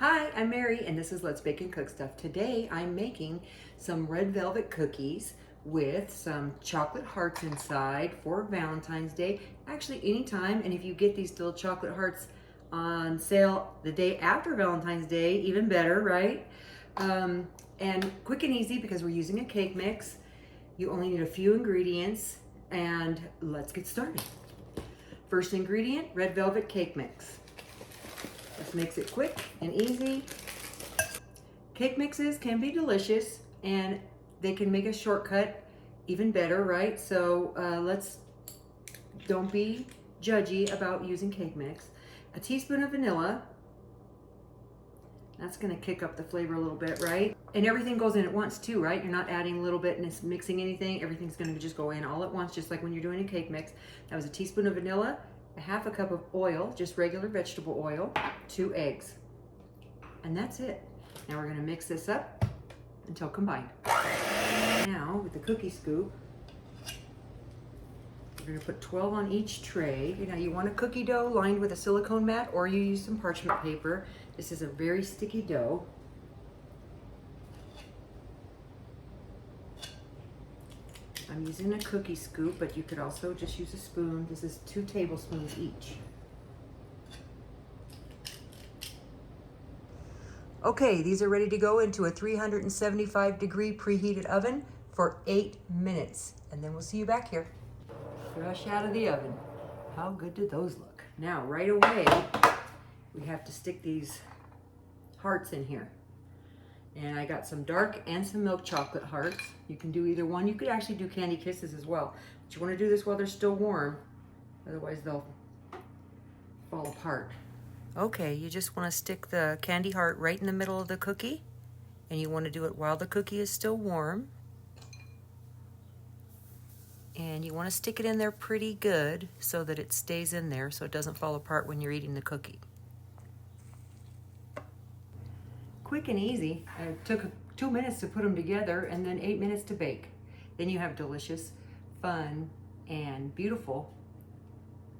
Hi, I'm Mary and this is Let's Bake and Cook Stuff. Today I'm making some red velvet cookies with some chocolate hearts inside for Valentine's Day. Actually anytime, and if you get these little chocolate hearts on sale the day after Valentine's Day, even better, right? And quick and easy because we're using a cake mix. You only need a few ingredients and let's get started. First ingredient, red velvet cake mix. This makes it quick and easy. Cake mixes can be delicious and they can make a shortcut even better, right? So don't be judgy about using cake mix. A teaspoon of vanilla. That's gonna kick up the flavor a little bit, right? And everything goes in at once too, right? You're not adding a little bit and it's mixing anything. Everything's gonna just go in all at once, just like when you're doing a cake mix. That was a teaspoon of vanilla, a half a cup of oil, just regular vegetable oil, 2 eggs. And that's it. Now we're gonna mix this up until combined. Now with the cookie scoop, we're gonna put 12 on each tray. Now you want a cookie dough lined with a silicone mat or you use some parchment paper. This is a very sticky dough. I'm using a cookie scoop, but you could also just use a spoon. This is 2 tablespoons each. Okay, these are ready to go into a 375-degree preheated oven for 8 minutes. And then we'll see you back here. Fresh out of the oven. How good did those look? Now, right away, we have to stick these hearts in here. And I got some dark and some milk chocolate hearts. You can do either one. You could actually do candy kisses as well. But you want to do this while they're still warm. Otherwise they'll fall apart. Okay, you just want to stick the candy heart right in the middle of the cookie. And you want to do it while the cookie is still warm. And you want to stick it in there pretty good so that it stays in there so it doesn't fall apart when you're eating the cookie. Quick and easy. It took 2 minutes to put them together and then 8 minutes to bake. Then you have delicious, fun, and beautiful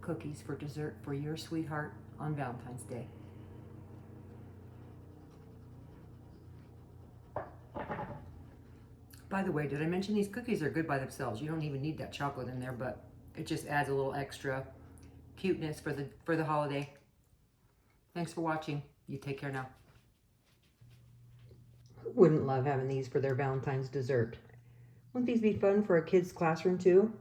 cookies for dessert for your sweetheart on Valentine's Day. By the way, did I mention these cookies are good by themselves? You don't even need that chocolate in there, but it just adds a little extra cuteness for the holiday. Thanks for watching. You take care now. Who wouldn't love having these for their Valentine's dessert? Wouldn't these be fun for a kid's classroom too?